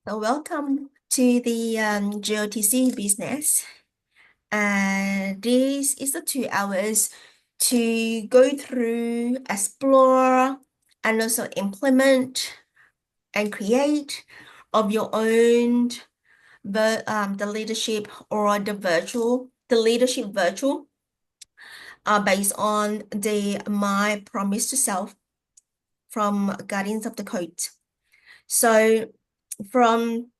So welcome to the GOTC business. This is the 2 hours to go through, explore, and also implement and create of your own the leadership or the leadership virtual based on the my promise to self from Guardians of the Code. So from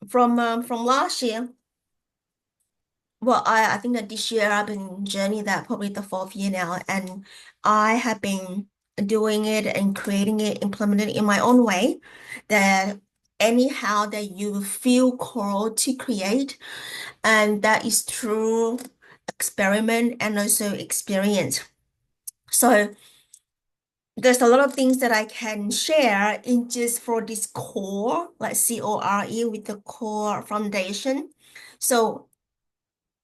from last year. Well, I think that this year I've been journeying that probably the fourth year now, and I have been doing it and creating it, implementing it in my own way. That anyhow that you feel called to create, and that is through experiment and also experience. So there's a lot of things that I can share in just for this core, like CORE with the core foundation. So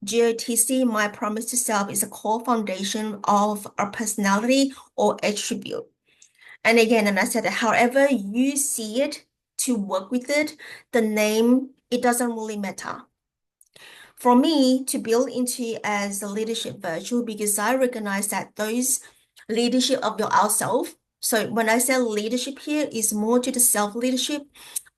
GOTC, my promise to self, is a core foundation of our personality or attribute. And again, and I said that however you see it to work with it, the name, it doesn't really matter. For me to build into as a leadership virtue, because I recognize that those leadership of your ourself. So when I say leadership here, is more to the self-leadership,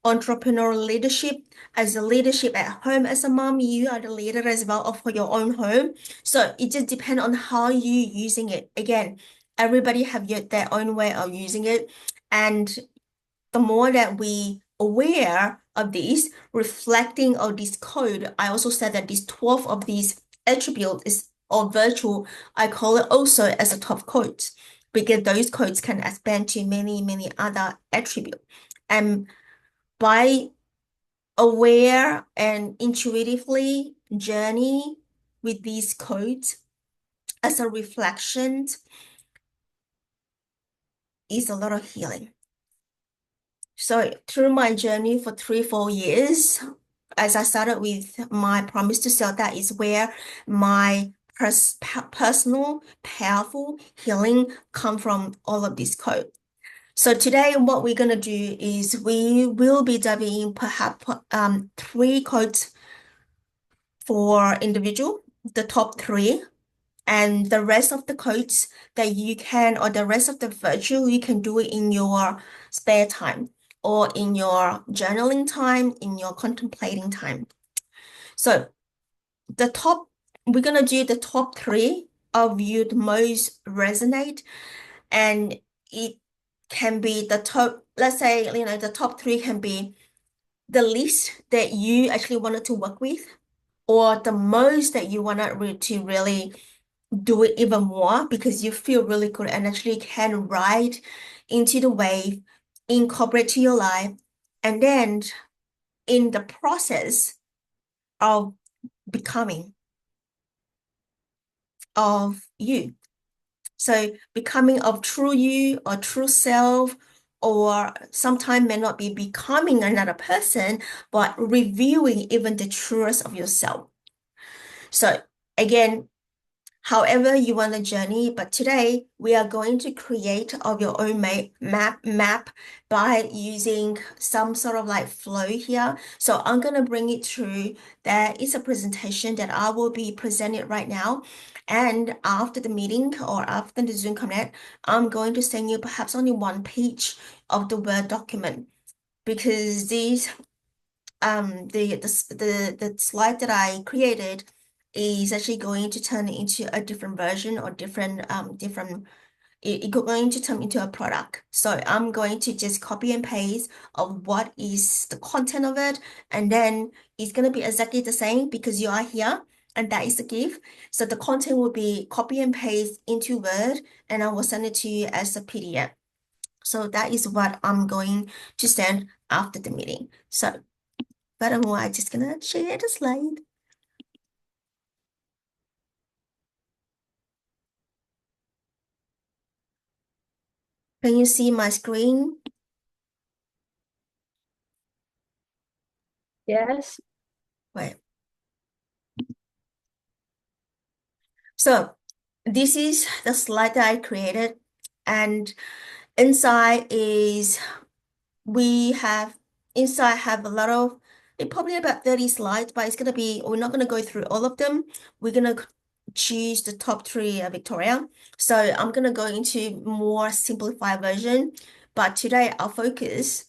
entrepreneurial leadership, as a leadership at home as a mom, you are the leader as well of your own home. So it just depends on how you using it. Again, everybody have their own way of using it. And the more that we aware of this, reflecting of this code, I also said that this 12 of these attributes is or virtue, I call it also as a top codes because those codes can expand to many, many other attributes. And by aware and intuitively journey with these codes as a reflection is a lot of healing. So through my journey for 3, 4 years, as I started with my promise to self, that is where my personal, powerful healing come from all of this code. So today, what we're gonna do is we will be diving in perhaps 3 codes for individual, the top 3, and the rest of the codes that you can, or the rest of the virtue, you can do it in your spare time or in your journaling time, in your contemplating time. So the top, we're gonna do the top 3 of you the most resonate, and it can be the top, let's say, the top 3 can be the least that you actually wanted to work with, or the most that you wanted to really do it even more because you feel really good and actually can ride into the wave, incorporate to your life, and then in the process of becoming of you. So becoming of true you or true self, or sometimes may not be becoming another person, but reviewing even the truest of yourself. So again, however you want to journey, but today we are going to create of your own map by using some sort of like flow here. So I'm going to bring it through. There is a presentation that I will be presenting right now. And after the meeting or after the Zoom connect, I'm going to send you perhaps only 1 page of the Word document because these the slide that I created is actually going to turn into a different version or it's going to turn into a product. So I'm going to just copy and paste of what is the content of it, and then it's going to be exactly the same because you are here and that is the gift. So the content will be copy and paste into Word, and I will send it to you as a PDF. So that is what I'm going to send after the meeting. So furthermore, I'm just gonna share the slide. Can you see my screen? Yes. Wait. So this is the slide that I created, and inside is we have inside have a lot of, it probably about 30 slides, but it's going to be, we're not going to go through all of them. We're going to choose the top three, Victoria. So I'm going to go into more simplified version. But today I'll focus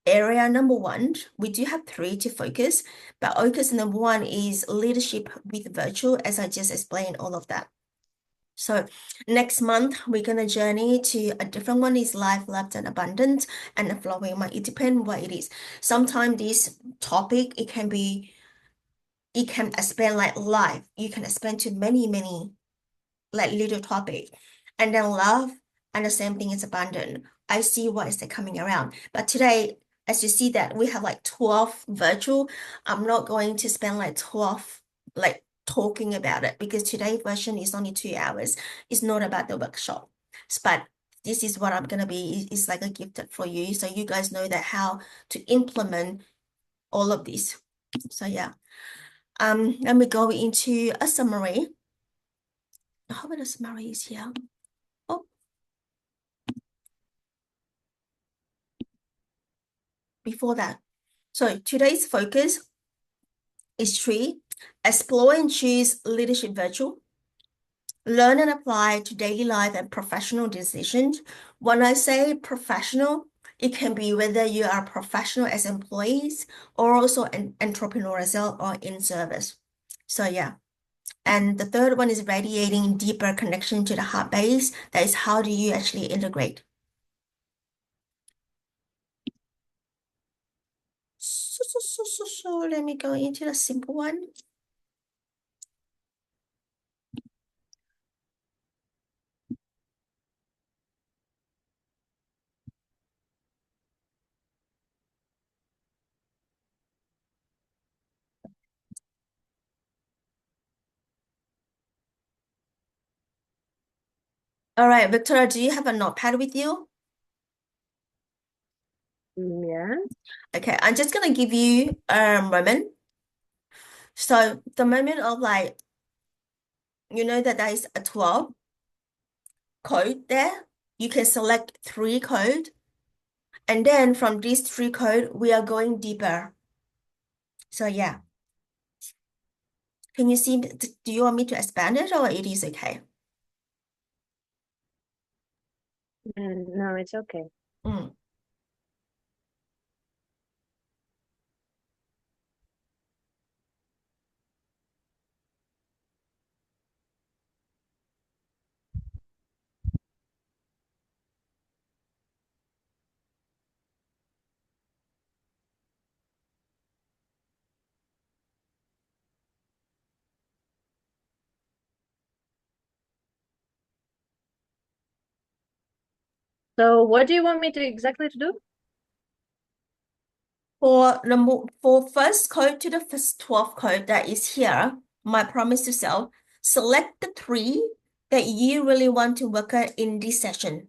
area number one. We do have three to focus, but focus number one is leadership with virtual, as I just explained all of that. So next month, we're going to journey to a different one is life, love, and abundance and the flowing mind. It depends what it is. Sometimes this topic, it can expand like life. You can expand to many, many like little topic. And then love, and the same thing is abundant. I see what is coming around. But today, as you see that we have like 12 virtual, I'm not going to spend like 12 like talking about it because today's version is only 2 hours. It's not about the workshop. But this is what I'm gonna be is like a gift for you. So you guys know that how to implement all of this. So yeah. Let me go into a summary. How about the summary is here? Oh, before that. So today's focus is three, explore and choose leadership virtual, learn and apply to daily life and professional decisions. When I say professional, it can be whether you are professional as employees or also an entrepreneur as well or in service. So yeah. And the third one is radiating deeper connection to the heart base. That is how do you actually integrate? So let me go into the simple one. All right, Victoria, do you have a notepad with you? Yeah. Okay, I'm just gonna give you a moment. So the moment of like, you know that there is a 12 code there. You can select three code. And then from these three code, we are going deeper. So yeah. Can you see, do you want me to expand it or it is okay? No, it's okay. Mm. So what do you want me to exactly to do? For first code to the first 12 code that is here, my promise to self, select the three that you really want to work on in this session.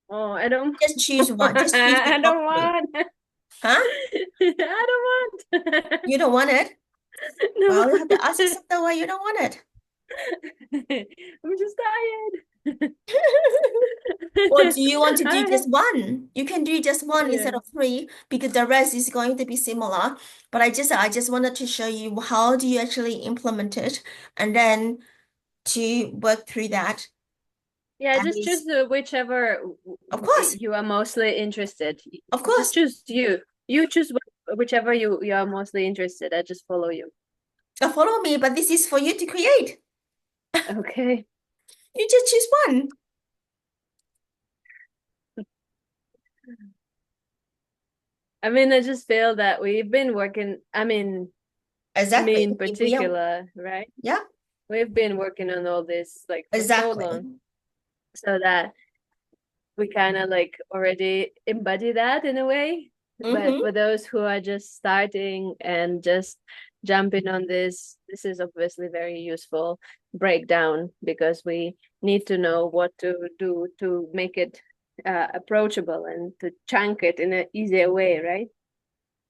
Oh, I don't Just choose one. Just choose the I top don't three. want. Huh? I don't want. You don't want it? No. Well, you have to ask yourself why you don't want it. I'm just tired. Or do you want to do I, just one? You can do just one yeah. instead of three because the rest is going to be similar. But I just wanted to show you how do you actually implement it and then to work through that. Yeah, That just choose is, whichever of course, you are mostly interested. of Just course. choose you. You choose whichever you are mostly interested. I just follow you. Follow me, but this is for you to create. Okay. You just choose one. I mean, I just feel that we've been working, I mean, me Exactly. in If we are, particular, right? yeah, We've been working on all this like for so long, exactly. so that we kind of like already embody that in a way. But Mm-hmm. for those who are just starting and just jumping on this is obviously very useful breakdown because we need to know what to do to make it approachable and to chunk it in an easier way, right?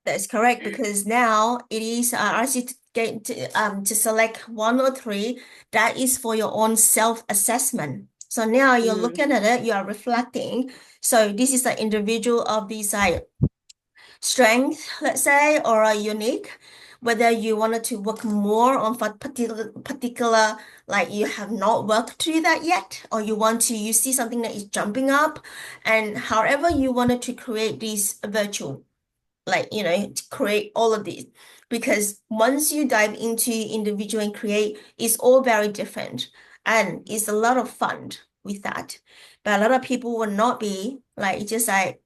That's correct because now it is ask you to get to select one or three. That is for your own self-assessment. So now you're Mm. looking at it, you are reflecting. So this is the individual of these strength, let's say, or a unique. Whether you wanted to work more on for particular, like you have not worked through that yet, or you see something that is jumping up, and however you wanted to create this virtual, like to create all of these, because once you dive into individual and create, it's all very different, and it's a lot of fun with that. But a lot of people will not be like, just like,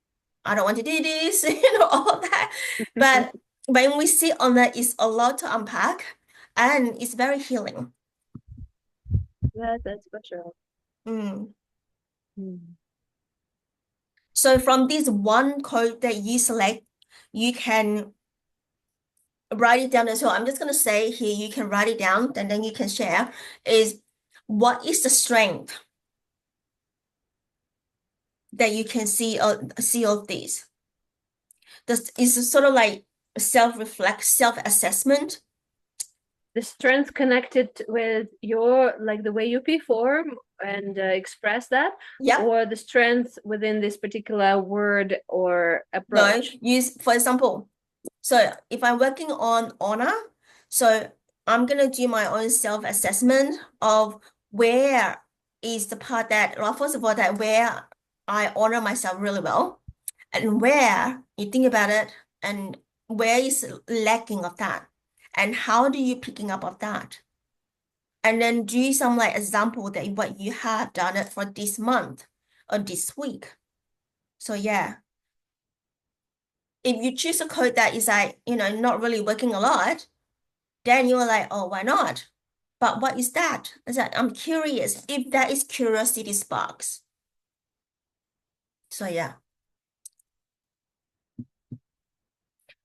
I don't want to do this, all that. But when we sit on that, it's a lot to unpack, and it's very healing. Yeah, that's for sure. Mm. Mm. So from this one code that you select, you can write it down as well. I'm just going to say here, you can write it down and then you can share is, what is the strength that you can see of these? This is sort of like self-reflect, self-assessment. The strength connected with your, like the way you perform and express that, Yep. or the strength within this particular word or No, approach. use, for example, so if I'm working on honor, so I'm gonna do my own self-assessment of where is the part that, well, first of all, that where I honor myself really well, and where you think about it, and where is lacking of that, and how do you picking up of that, and then do some like example that what you have done it for this month or this week. So yeah, if you choose a code that is like, not really working a lot, then you're like, oh, why not? But what is that? Is that I'm curious if that is curiosity sparks. So yeah,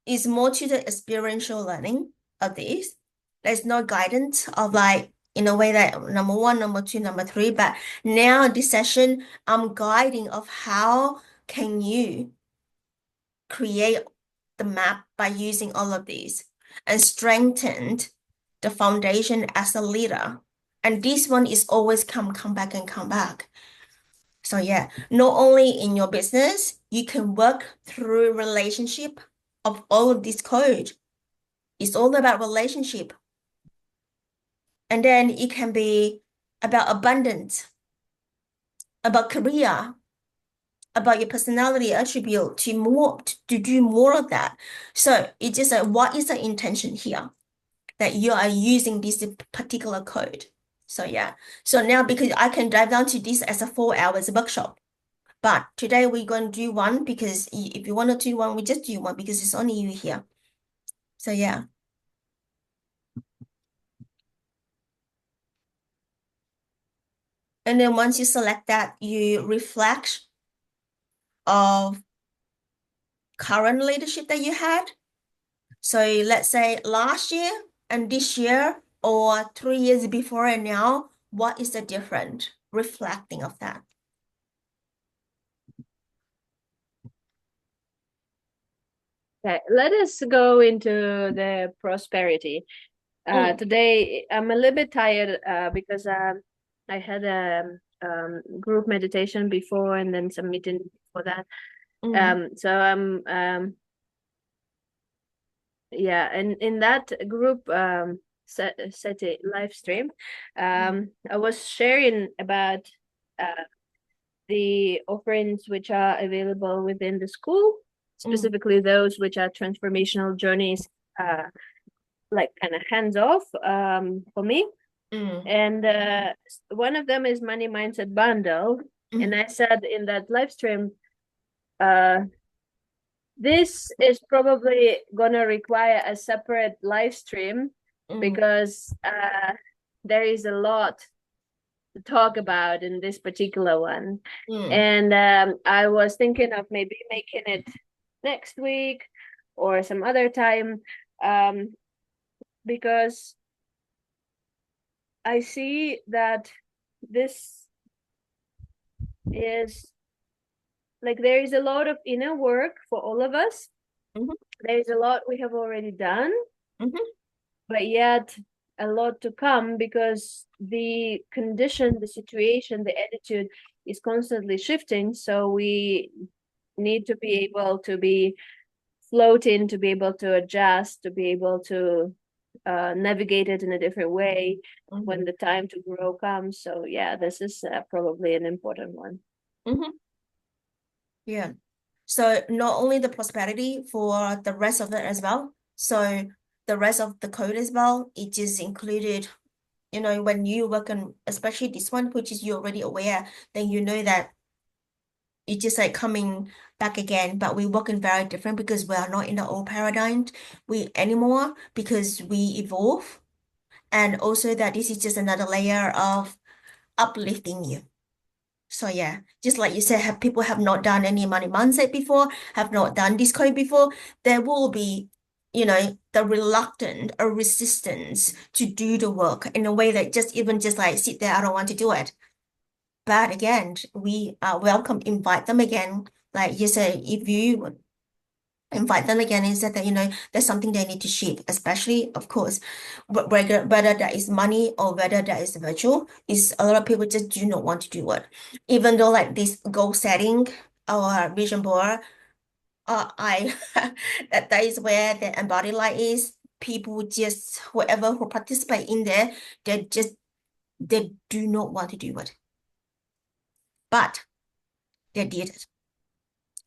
it's more to the experiential learning of this. There's no guidance of like in a way that number one, number two, number three. But now this session, I'm guiding of how can you create the map by using all of these and strengthened the foundation as a leader. And this one is always come back and come back. So yeah, not only in your business, you can work through relationship of all of this code. It's all about relationship. And then it can be about abundance, about career, about your personality attribute to do more of that. So it's just like, what is the intention here that you are using this particular code? So yeah. So now because I can dive down to this as a 4 hours workshop. But today we're going to do one because if you want to do one, we just do one because it's only you here. So yeah. And then once you select that, you reflect of current leadership that you had. So let's say last year and this year, or 3 years before and now, what is the difference? Reflecting of that. Okay, let us go into the prosperity. Mm, Today I'm a little bit tired because I had a group meditation before and then some meeting for that. mm, So I'm yeah, and in that group set a live stream, mm, I was sharing about the offerings which are available within the school, mm, specifically those which are transformational journeys, like kind of hands off for me. mm, And one of them is Money Mindset Bundle. And mm, I said in that live stream, uh, this is probably gonna require a separate live stream mm, because there is a lot to talk about in this particular one. mm, And I was thinking of maybe making it next week or some other time, um, because I see that this is like there is a lot of inner work for all of us. mhm, There is a lot we have already done, mhm, but yet a lot to come because the condition, the situation, the attitude is constantly shifting. So we need to be able to be floating, to be able to adjust, to be able to navigate it in a different way when Mhm. the time to grow comes. So yeah, this is probably an important one. Mhm. Yeah. So not only the prosperity for the rest of it as well. So the rest of the code as well, it just included, when you work on, especially this one, which is you're already aware, then you know that it's just like coming back again, but we work in very different because we are not in the old paradigm we anymore because we evolve. And also that this is just another layer of uplifting you. So yeah, just like you said, have people have not done any money mindset before, have not done this code before, there will be, the reluctant or resistance to do the work in a way that just even just like sit there, I don't want to do it. But again, we welcome, invite them again. Like you say, if you invite them again and said that, there's something they need to shift, especially, of course, whether that is money or whether that is virtual, is a lot of people just do not want to do it. Even though like this goal setting or vision board, I that is where the embodied light is. People just whoever who participate in there, they do not want to do it, but they did it.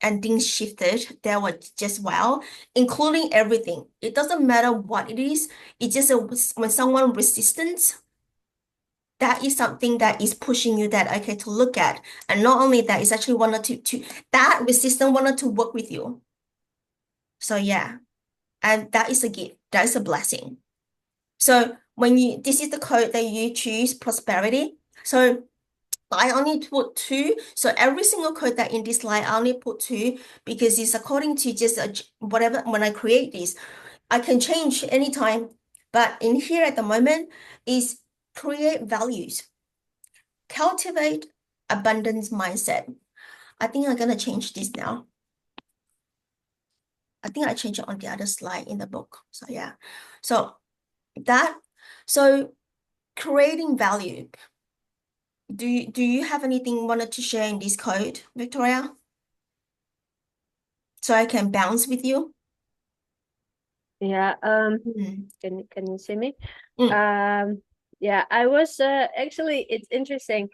And things shifted. There was just wow, including everything. It doesn't matter what it is. It's just when someone resistance, that is something that is pushing you that okay to look at. And not only that, it's actually wanted to that resistance wanted to work with you. So yeah, and that is a gift. That is a blessing. So when you this is the code that you choose prosperity. So I only put two. So every single code that in this line, I only put two because it's according to just whatever. When I create this, I can change anytime. But in here at the moment is create values, cultivate abundance mindset. I think I'm gonna change this now. I think I changed it on the other slide in the book. So yeah. So that so creating value. Do you have anything wanted to share in this code, Victoria? So I can bounce with you? Yeah, Mm, can you see me? mm, Um, yeah, I was actually it's interesting.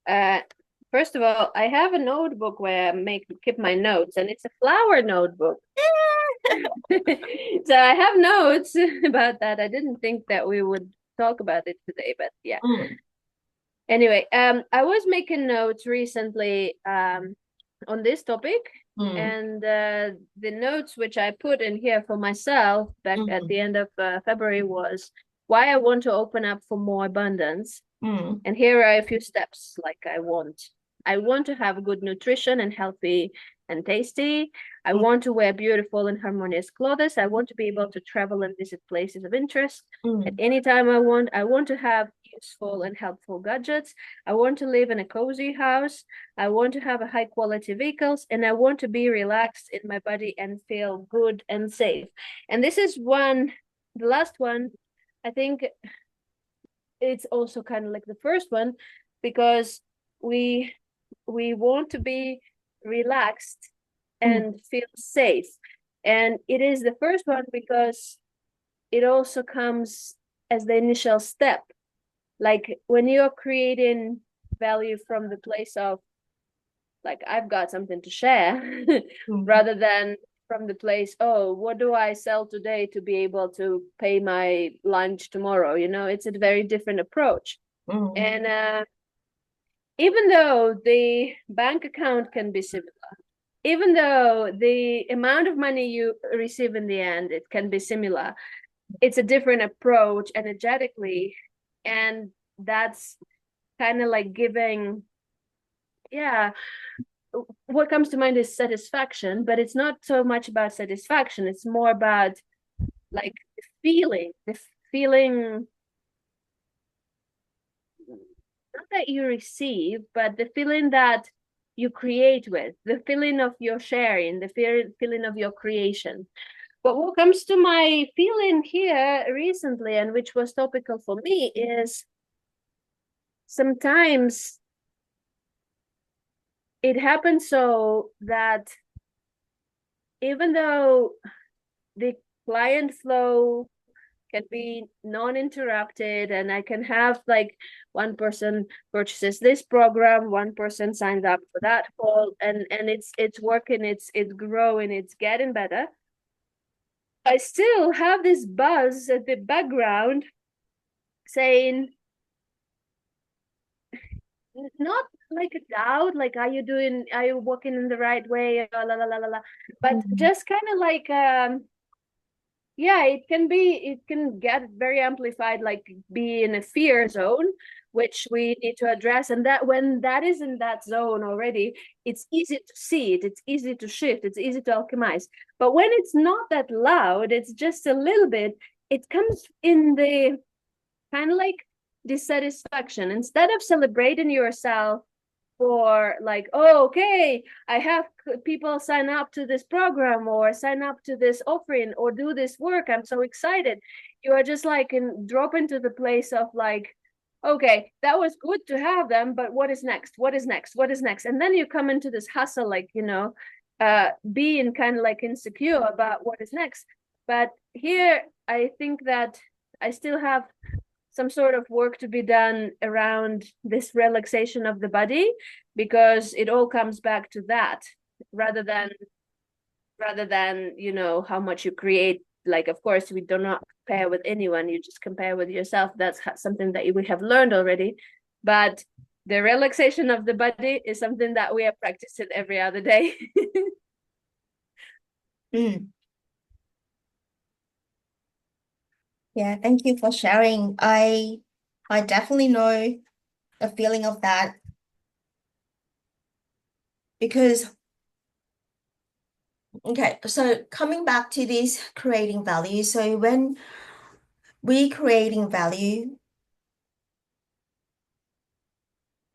Uh, first of all, I have a notebook where I make keep my notes, and it's a flower notebook. So I have notes about that. I didn't think that we would talk about it today, but yeah. mm, Anyway, I was making notes recently on this topic, mm, and the notes which I put in here for myself back at the mm, end of February was why I want to open up for more abundance. mm, And here are a few steps like I want. I want to have good nutrition and healthy and tasty. I mm, want to wear beautiful and harmonious clothes. I want to be able to travel and visit places of interest at mm, any time I want. I want to have useful and helpful gadgets. I want to live in a cozy house. I want to have a high quality vehicles and I want to be relaxed in my body and feel good and safe. And this is the last one, I think it's also kind of like the first one because we we want to be relaxed mm, and feel safe. And it is the first one because it also comes as the initial step. Like when you're creating value from the place of like I've got something to share mm, rather than from the place, oh, what do I sell today to be able to pay my lunch tomorrow? It's a very different approach. mm, And even though the bank account can be similar, even though the amount of money you receive in the end, it can be similar, it's a different approach energetically. And that's kind of like giving, yeah, what comes to mind is satisfaction, but it's not so much about satisfaction. It's more about like the feeling not that you receive, but the feeling that you create with, the feeling of your sharing, the feeling of your creation. But what comes to my feeling here recently, and which was topical for me, is sometimes it happens so that even though the client flow can be non-interrupted, and I can have like one person purchases this program, one person signs up for that call, and it's working, it's growing, it's getting better. I still have this buzz at the background saying, not like a doubt, like, are you walking in the right way, la la la la la, but Mm. just kind of like yeah, it can get very amplified, like be in a fear zone, which we need to address. And that when that is in that zone already, it's easy to see it, it's easy to shift, it's easy to alchemize. But when it's not that loud, it's just a little bit, it comes in the kind of like dissatisfaction. Instead of celebrating yourself for like, oh, okay, I have people sign up to this program or sign up to this offering or do this work, I'm so excited, you are just like drop into the place of like, okay, that was good to have them, but what is next, what is next, what is next? And then you come into this hustle, like, being kind of like insecure about what is next. But here I think that I still have some sort of work to be done around this relaxation of the body, because it all comes back to that, rather than how much you create. Like, of course, we do not compare with anyone, you just compare with yourself. That's something that we have learned already. But the relaxation of the body is something that we are practicing every other day. Mm. Yeah, thank you for sharing. I definitely know the feeling of that because okay, so coming back to this creating value. So when we creating value,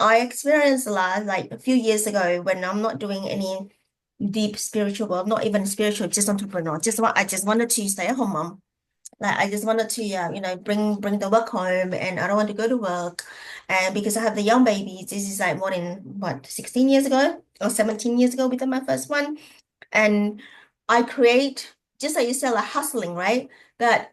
I experienced a lot like a few years ago when I'm not doing any deep spiritual work, not even spiritual, just entrepreneur. I just wanted to stay at home mom. Like I just wanted to, bring the work home, and I don't want to go to work. And because I have the young babies, this is like more than what, 16 years ago or 17 years ago with my first one. And I create, just like you said, like hustling, right? But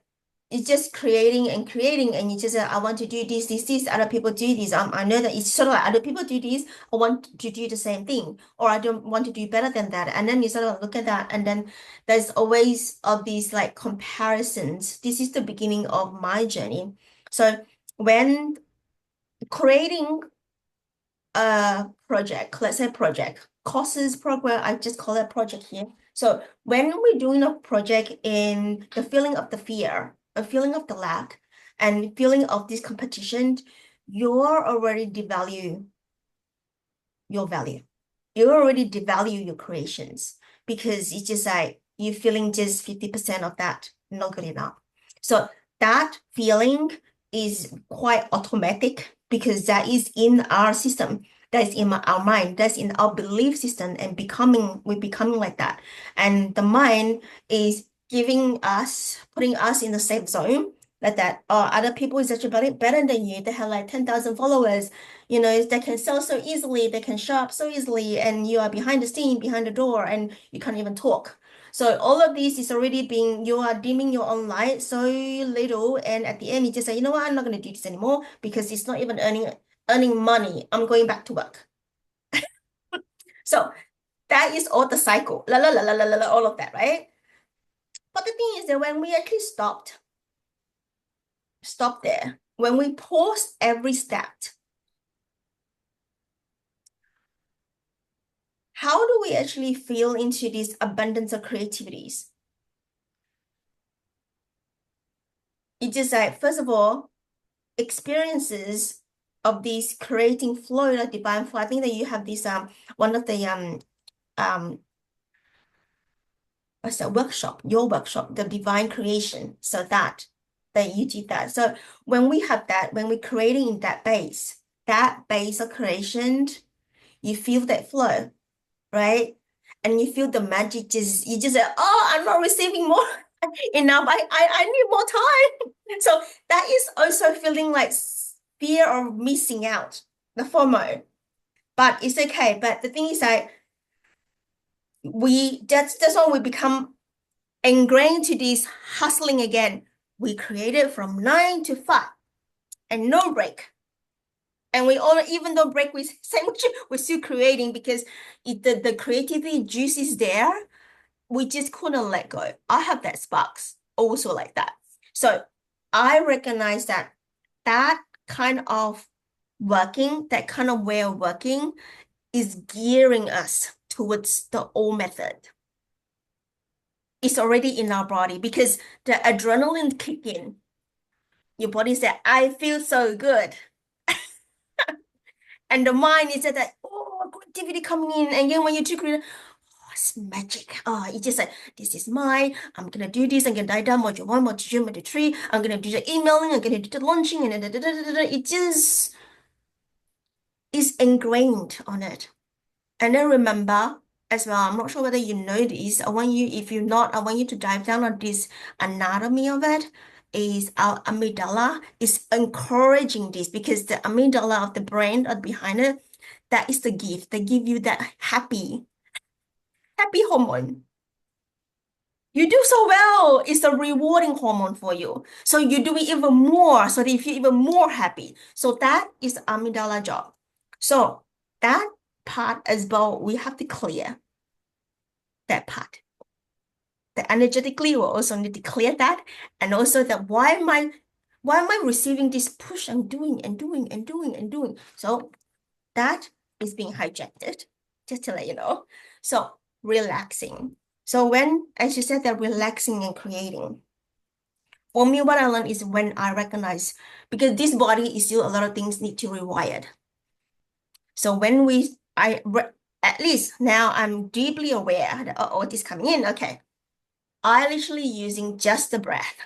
it's just creating and creating, and you just I want to do this. Other people do this. I know that it's sort of like other people do this. I want to do the same thing, or I don't want to do better than that. And then you sort of look at that, and then there's always of these like comparisons. This is the beginning of my journey. So when creating project, let's say project, courses, program, I just call it project here. So when we're doing a project in the feeling of the fear, a feeling of the lack, and feeling of this competition, you're already devalue your value. You already devalue your creations because it's just like you're feeling just 50% of that, not good enough. So that feeling is quite automatic because that is in our system, that's in our mind, that's in our belief system, and we're becoming like that. And the mind is putting us in the safe zone, like that, oh, other people is actually better than you. They have like 10,000 followers, they can sell so easily, they can show up so easily, and you are behind the scene, behind the door, and you can't even talk. So all of this is already being, you are dimming your own light so little, and at the end you just say, you know what, I'm not going to do this anymore because it's not even earning money. I'm going back to work. So that is all the cycle, all of that, right? But the thing is that when we actually stop there, when we pause every step, how do we actually feel into this abundance of creativities? It's just like, first of all, experiences of this creating flow, like divine flow. I think that you have this one of the um what's that workshop, your workshop, the divine creation. So that you did that. So when we have that, when we're creating that base of creation, you feel that flow, right? And you feel the magic, just you just say, oh, I'm not receiving more. enough. I need more time. So that is also feeling like fear of missing out, the FOMO. But it's okay. But the thing is that that's when we become ingrained to this hustling again. We created from 9 to 5 and no break. And we all, even though break we say we're still creating because the creativity juice is there. We just couldn't let go. I have that sparks also like that. So I recognize that that kind of working, that kind of way of working is gearing us towards the old method. It's already in our body because the adrenaline kick in. Your body said, I feel so good. And the mind is that, oh, creativity coming in. And then when you do create, oh, it's magic. Oh, it's just like, this is mine. I'm going to do this. I'm going to die down module one, module two, module three. I'm going to do the emailing. I'm going to do the launching. And da, da, da, da, da, da. It just is ingrained on it. And then remember as well, I'm not sure whether you know this. I want you, if you're not, I want you to dive down on this anatomy of it. Is our amygdala is encouraging this because the amygdala of the brain behind it, that is the gift. They give you that happy hormone. You do so well. It's a rewarding hormone for you. So you do it even more so that you feel even more happy. So that is the amygdala job. So that part as well, we have to clear that part. That energetically, we also need to clear that. And also that why am I receiving this push and doing and doing and doing and doing? So that is being hijacked, just to let you know. So relaxing. So when, as you said, that relaxing and creating. For me, what I learned is when I recognize, because this body is still a lot of things need to rewired. So when at least now I'm deeply aware that, oh, this coming in. Okay. I literally using just the breath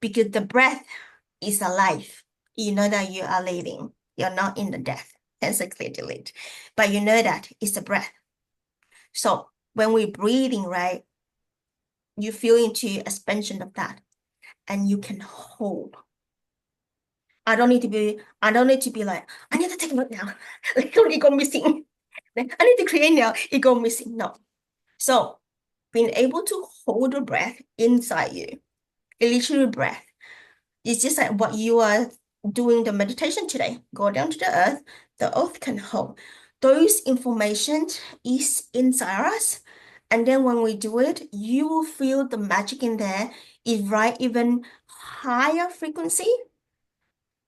because the breath is alive. You know that you are living. You're not in the death. Hence a clear delete. But you know that it's the breath. So when we're breathing, right, you feel into expansion of that and you can hold. I don't need to be like, I need to take a note now. Like, it go missing. I need to create now. It go missing. No. So being able to hold the breath inside you, literally breath. It's just like what you are doing the meditation today. Go down to the earth can hold. Those information is inside us. And then when we do it, you will feel the magic in there is right even higher frequency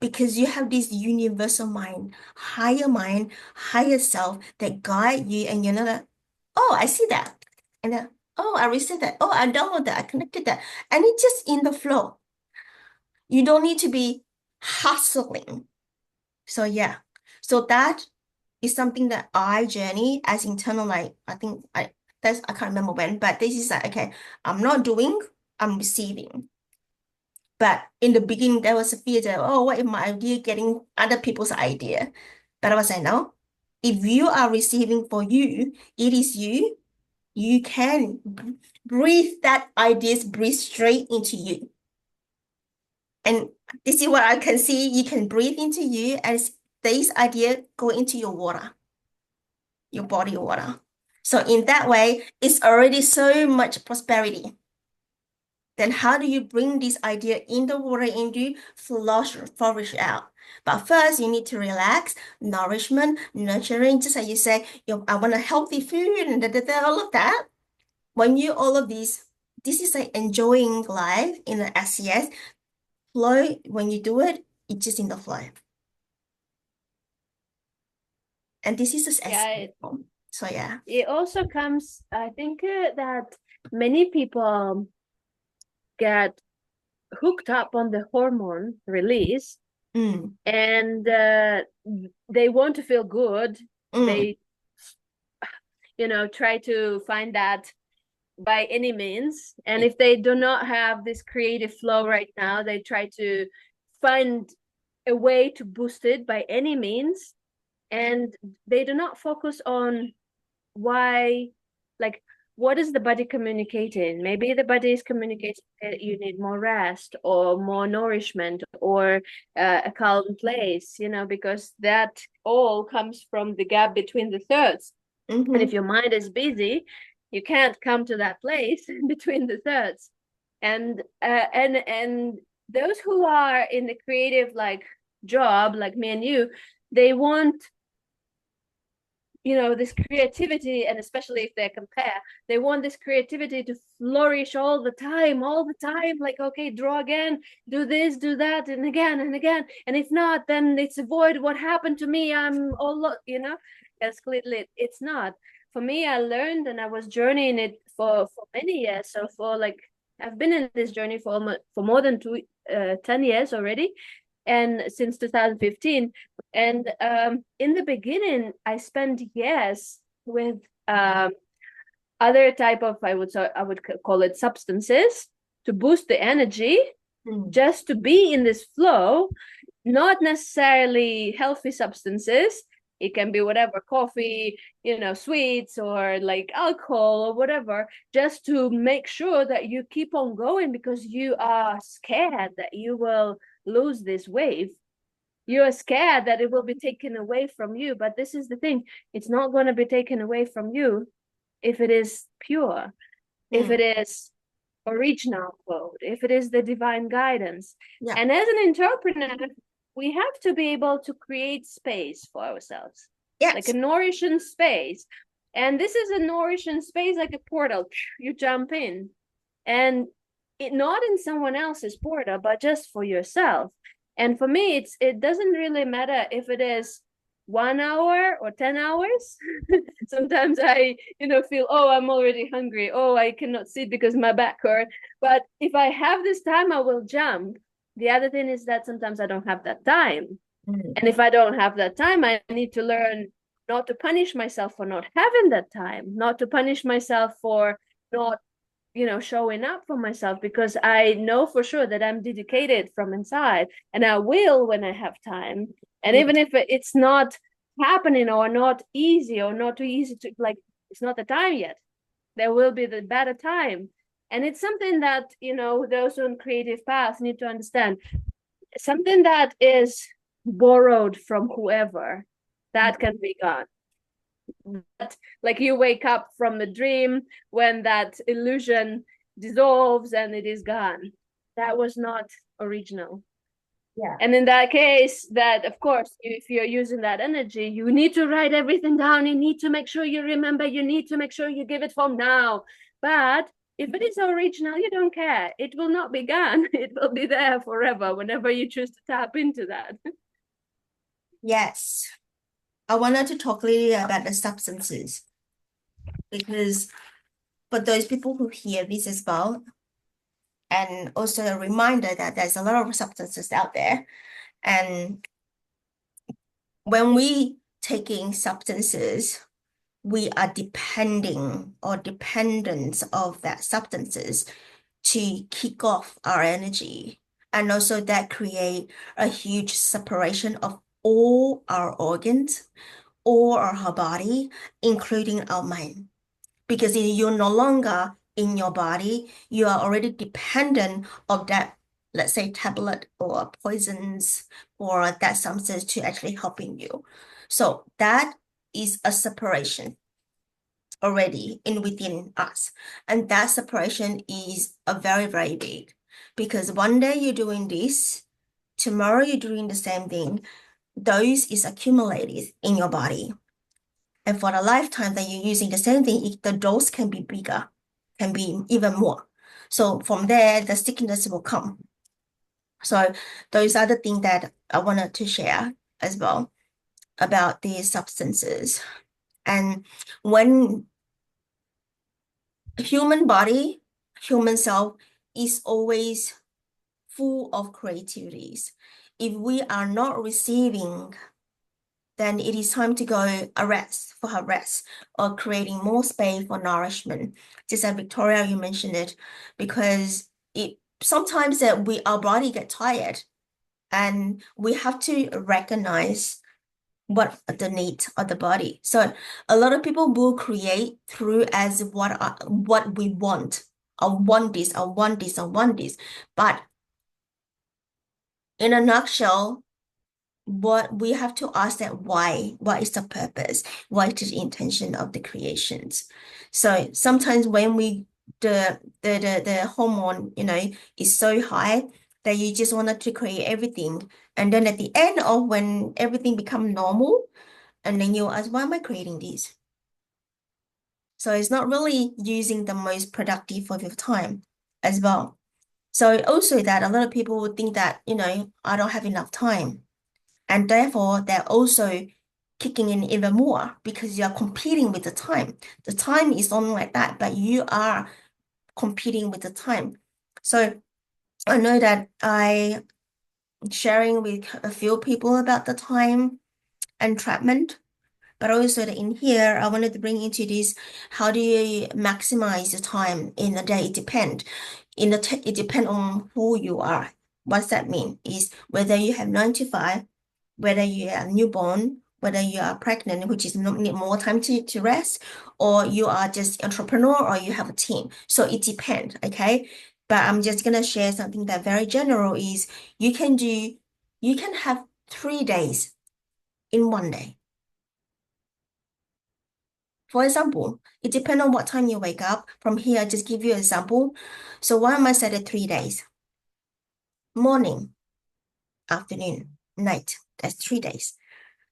because you have this universal mind, higher self that guide you and you're not like, oh, I see that. And then, oh, I received that. Oh, I downloaded that. I connected that. And it's just in the flow. You don't need to be hustling. So yeah. So that is something that I journey as internal, like I can't remember when, but this is like, okay, I'm not doing, I'm receiving. But in the beginning, there was a fear that, oh, what if my idea getting other people's idea? But I was like, no, if you are receiving for you, it is you, you can breathe that ideas, breathe straight into you. And this is what I can see. You can breathe into you as this idea go into your water, your body water. So in that way, it's already so much prosperity. Then how do you bring this idea in the water into flourish out? But first, you need to relax, nourishment, nurturing, just like you say, I want a healthy food and all of that. When you all of these, this is like enjoying life in the SES flow. When you do it, it's just in the flow. And this is just Yeah, SES. So yeah. it also comes, I think that many people get hooked up on the hormone release Mm, and they want to feel good. mm, They, try to find that by any means. And if they do not have this creative flow right now, they try to find a way to boost it by any means. And they do not focus on why, like, what is the body communicating? Maybe the body is communicating that you need more rest or more nourishment or a calm place, because that all comes from the gap between the thirds. And if Mm-hmm. your mind is busy, you can't come to that place between the thirds. And those who are in the creative like job, like me and you, they want this creativity, and especially if they compare, they want this creativity to flourish all the time, like, okay, draw again, do this, do that, and again and again, and if not, then it's avoid what happened to me, I'm all as clearly it's not. For me, I learned, and I was journeying it for many years, so for like I've been in this journey for more than 10 years already, and since 2015. And in the beginning, I spent years with um, other type of, I would call it substances to boost the energy, Mm. just to be in this flow, not necessarily healthy substances. It can be whatever, coffee, sweets, or like alcohol or whatever, just to make sure that you keep on going because you are scared that you will lose this wave. You're scared that it will be taken away from you. But this is the thing, it's not going to be taken away from you if it is pure, if Mm. it is original code, if it is the divine guidance. Yeah. And as an entrepreneur, we have to be able to create space for ourselves, like a Yes. nourishing space. And this is a nourishing space, like a portal. You jump in, and not in someone else's portal, but just for yourself. And for me, it doesn't really matter if it is 1 hour or 10 hours. Sometimes I, feel, oh, I'm already hungry. Oh, I cannot sit because my back hurt. But if I have this time, I will jump. The other thing is that sometimes I don't have that time. Mm. And if I don't have that time, I need to learn not to punish myself for not having that time, not to punish myself for not showing up for myself, because I know for sure that I'm dedicated from inside, and I will when I have time. And Yeah. even if it's not happening or not easy or not too easy to, like, it's not the time yet, there will be the better time. And it's something that, those on creative paths need to understand. Something that is borrowed from whoever, that can be gone. But like you wake up from the dream when that illusion dissolves and it is gone. That was not original. Yeah. And in that case, that of course, if you're using that energy, you need to write everything down. You need to make sure you remember. You need to make sure you give it from now. But if it is original, you don't care. It will not be gone. It will be there forever whenever you choose to tap into that. Yes. I wanted to talk a little about the substances because for those people who hear this as well, and also a reminder that there's a lot of substances out there. And when we taking substances, we are depending or dependent of that substances to kick off our energy. And also that create a huge separation of all our organs, all our body, including our mind. Because if you're no longer in your body, you are already dependent of that, let's say, tablet or poisons or that substance to actually helping you. So that is a separation already in within us. And that separation is a very, very big because one day you're doing this, tomorrow you're doing the same thing. Those is accumulated in your body. And for the lifetime that you're using the same thing, the dose can be bigger, can be even more. So from there, the stickiness will come. So those are the things that I wanted to share as well about these substances. And when human body, human self is always full of creativities. If we are not receiving, then it is time to go a rest for her rest or creating more space for nourishment. Just like Victoria, you mentioned it, because it sometimes that our body get tired and we have to recognize what are the needs of the body. So a lot of people will create through as what we want. I want this, I want this, I want this. But in a nutshell, what we have to ask that why? What is the purpose? What is the intention of the creations? So sometimes when we the hormone, is so high that you just wanted to create everything. And then at the end of when everything become normal, and then you ask, why am I creating this? So it's not really using the most productive of your time as well. So also that a lot of people would think that, I don't have enough time. And therefore, they're also kicking in even more because you're competing with the time. The time is only like that, but you are competing with the time. So I know that I sharing with a few people about the time entrapment, but also that in here, I wanted to bring into this, how do you maximize the time in the day? It depends. It depends on who you are. What's that mean? Is whether you have 9 to 5, whether you are newborn, whether you are pregnant, which is need more time to rest, or you are just entrepreneur or you have a team. So it depends, okay? But I'm just gonna share something that very general is you can have 3 days in one day. For example, it depends on what time you wake up. From here, I just give you an example. So why am I set at 3 days? Morning, afternoon, night. That's 3 days.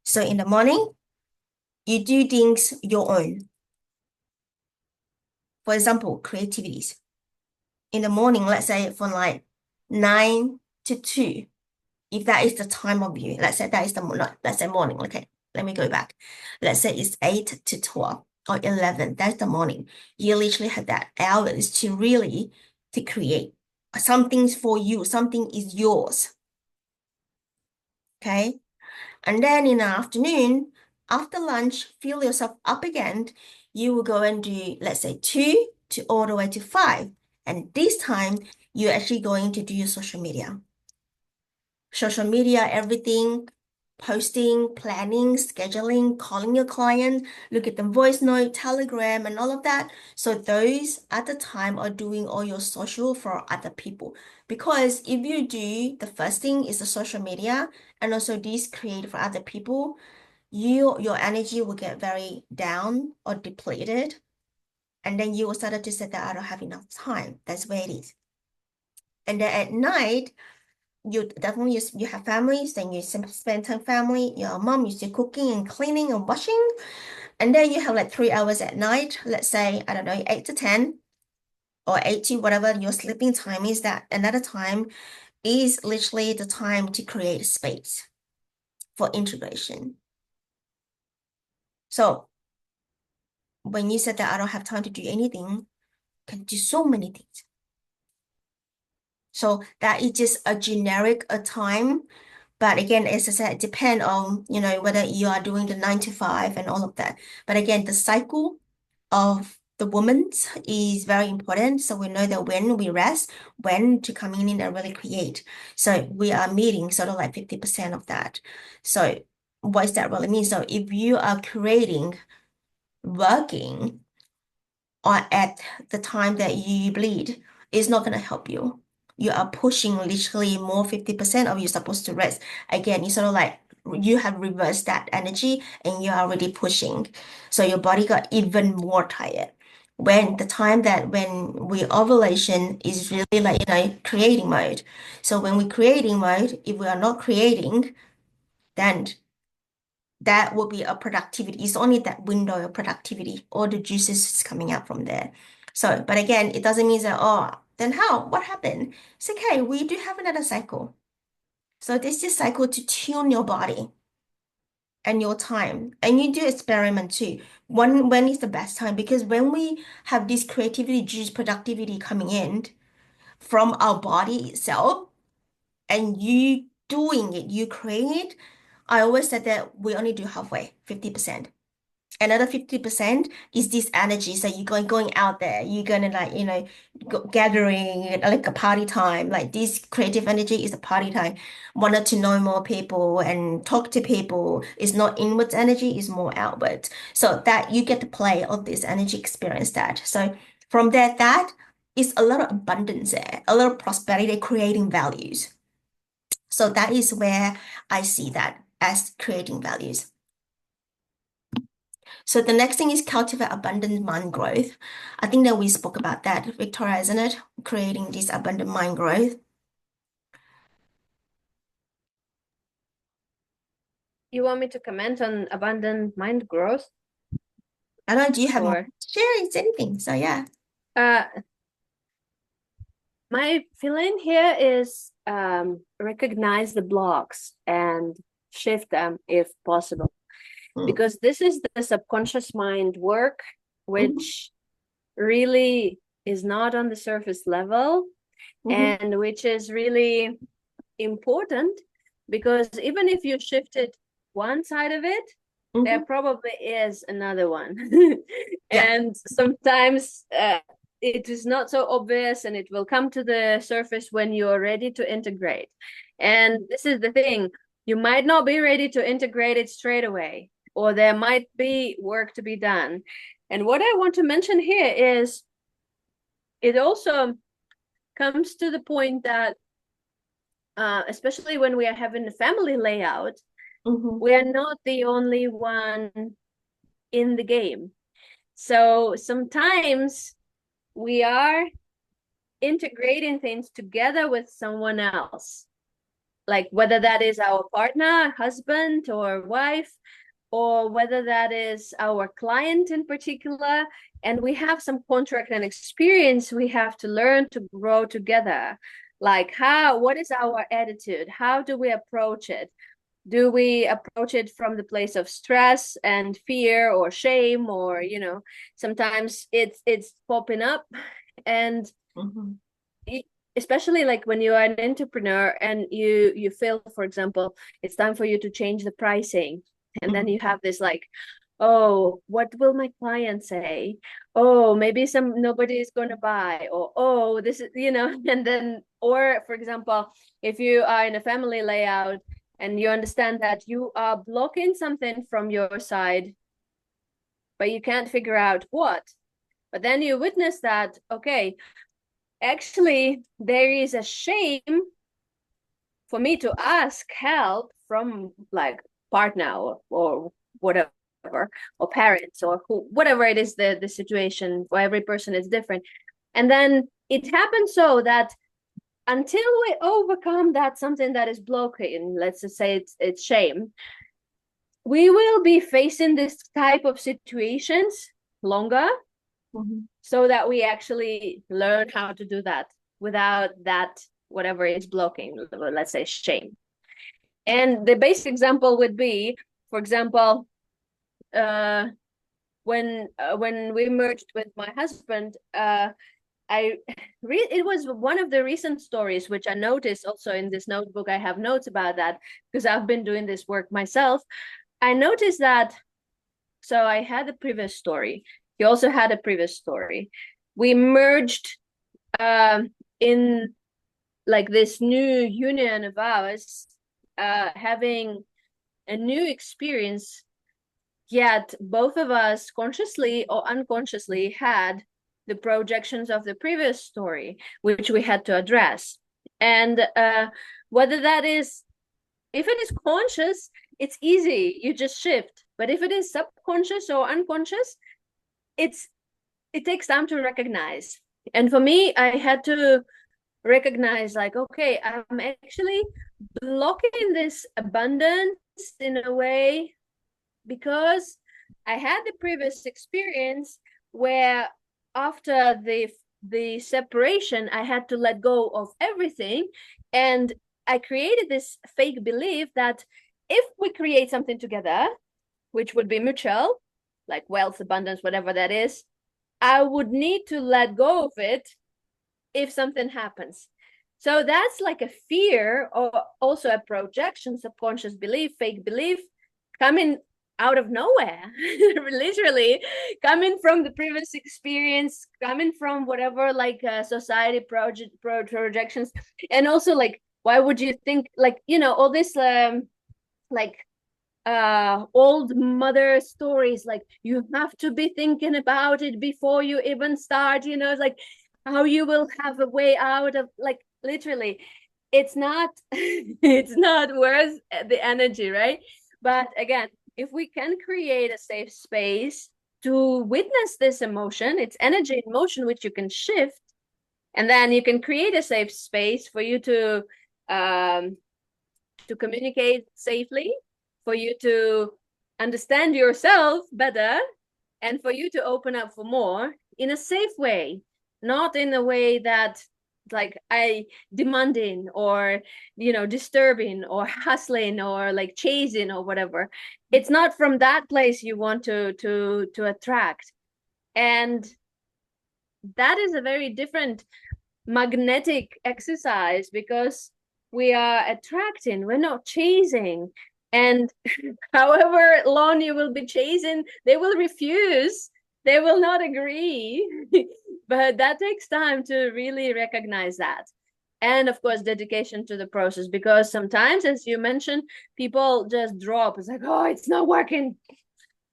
So in the morning, you do things your own. For example, creativities. In the morning, let's say from like 9 to 2, if that is the time of you, let's say that is the let's say morning. Okay, let me go back. Let's say it's 8 to 12 or 11. That's the morning. You literally have that hours to create something's for you. Something is yours. Okay, and then in the afternoon, after lunch, fill yourself up again. You will go and do, let's say, 2 to all the way to 5. And this time, you're actually going to do your social media. Social media, everything, posting, planning, scheduling, calling your client, look at the voice note, Telegram, and all of that. So those at the time are doing all your social for other people. Because if you do, the first thing is the social media and also this create for other people, your energy will get very down or depleted. And then you will start to say that I don't have enough time. That's where it is. And then at night, you definitely you have families, then you spend time family, your mom used to cooking and cleaning and washing, and then you have like 3 hours at night, let's say, I don't know, 8 to 10 or 8 to whatever your sleeping time is, that another time is literally the time to create space for integration. So when you said that I don't have time to do anything, you can do so many things. So that is just a generic a time. But again, as I said, it depends on, whether you are doing the 9 to 5 and all of that. But again, the cycle of the woman's is very important. So we know that when we rest, when to come in and really create. So we are meeting sort of like 50% of that. So what does that really mean? So if you are creating, working, or at the time that you bleed, it's not going to help you. You are pushing literally more 50% of you're supposed to rest. Again, it's sort of like you have reversed that energy and you're already pushing. So your body got even more tired. When the time that when we ovulation is really like, creating mode. So when we creating mode, if we are not creating, then that will be a productivity. It's only that window of productivity. All the juices is coming out from there. So, but again, it doesn't mean that, oh, then how? What happened? It's okay. We do have another cycle. So this is cycle to tune your body and your time. And you do experiment too. When is the best time? Because when we have this creativity, juice, productivity coming in from our body itself, and you doing it, you create it, I always said that we only do halfway, 50%. Another 50% is this energy. So you're going out there, you're gonna like, gathering like a party time. Like this creative energy is a party time. Wanted to know more people and talk to people. It's not inwards energy, it's more outward. So that you get to play of this energy, experience that. So from that is a lot of abundance there, a lot of prosperity, creating values. So that is where I see that as creating values. So the next thing is cultivate abundant mind growth. I think that we spoke about that, Victoria, isn't it? Creating this abundant mind growth. You want me to comment on abundant mind growth? I don't know, do you have more Or to share? It's anything. So yeah. uh my feeling here is recognize the blocks and shift them if possible. Mm, Because this is the subconscious mind work, mhm, which really is not on the surface level mhm, and which is really important because even if you shifted one side of it, there mhm. probably is another one. Yeah. And sometimes it is not so obvious and it will come to the surface when you're ready to integrate. And this is the thing, you might not be ready to integrate it straight away, or there might be work to be done. And what I want to mention here is it also comes to the point that especially when we are having a family layout, Mhm, we are not the only one in the game. So sometimes we are integrating things together with someone else, like whether that is our partner, husband, or wife, or whether that is our client in particular. And we have some contract and experience we have to learn to grow together. Like, what is our attitude? How do we approach it? Do we approach it from the place of stress and fear or shame, or sometimes it's popping up. And mhm, especially like when you are an entrepreneur and you feel, for example, it's time for you to change the pricing, and then mhm, you have this like, oh, what will my client say? Oh, maybe nobody is going to buy, or oh, this is and then, or for example, if you are in a family layout and you understand that you are blocking something from your side, but you can't figure out what. But then you witness that, okay, actually, there is a shame for me to ask help from like partner or whatever, or parents, or whatever it is, the situation for every person is different. And then it happens so that until we overcome that something that is blocking, let's just say it's shame, we will be facing this type of situations longer, mhm, so that we actually learn how to do that without that whatever is blocking, let's say shame. And the basic example would be, for example, uh, when we merged with my husband, it was one of the recent stories which I noticed also in this notebook. I have notes about that because I've been doing this work myself. I noticed that. So I had a previous story. He also had a previous story. We merged in like this new union of ours, having a new experience, yet both of us consciously or unconsciously had the projections of the previous story, which we had to address. And whether that is, if it is conscious, it's easy, you just shift. But if it is subconscious or unconscious, it's it takes time to recognize. And for me, I had to recognize like, okay, I'm actually blocking this abundance in a way because I had the previous experience where after the separation I had to let go of everything, and I created this fake belief that if we create something together, which would be mutual, like wealth, abundance, whatever that is, I would need to let go of it if something happens. So that's like a fear, or also a projection, subconscious belief, fake belief coming out of nowhere, literally coming from the previous experience, coming from whatever like society projections, and also like why would you think like all this like old mother stories like you have to be thinking about it before you even start, it's like how you will have a way out of like literally it's not it's not worth the energy, right? But again, if we can create a safe space to witness this emotion, it's energy in motion which you can shift, and then you can create a safe space for you um to communicate safely, for you to understand yourself better, and for you to open up for more in a safe way, not in a way that like I demanding or disturbing or hustling or like chasing or whatever. It's not from that place you want to attract. And that is a very different magnetic exercise because we are attracting, we're not chasing. And however long you will be chasing, they will refuse, they will not agree. But that takes time to really recognize that. And of course, dedication to the process, because sometimes, as you mentioned, people just drop. It's like, oh, it's not working,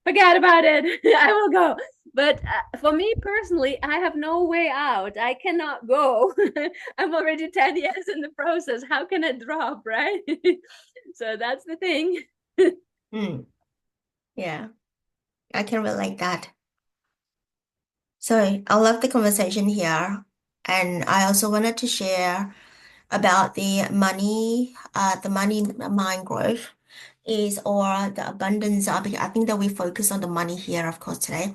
forget about it. I will go. But for me personally, I have no way out. I cannot go. I'm already 10 years in the process. How can I drop, right? So that's the thing. Mm, yeah, I can relate that. So I love the conversation here. And I also wanted to share about the money mind growth is or the abundance. I think that we focus on the money here, of course, today.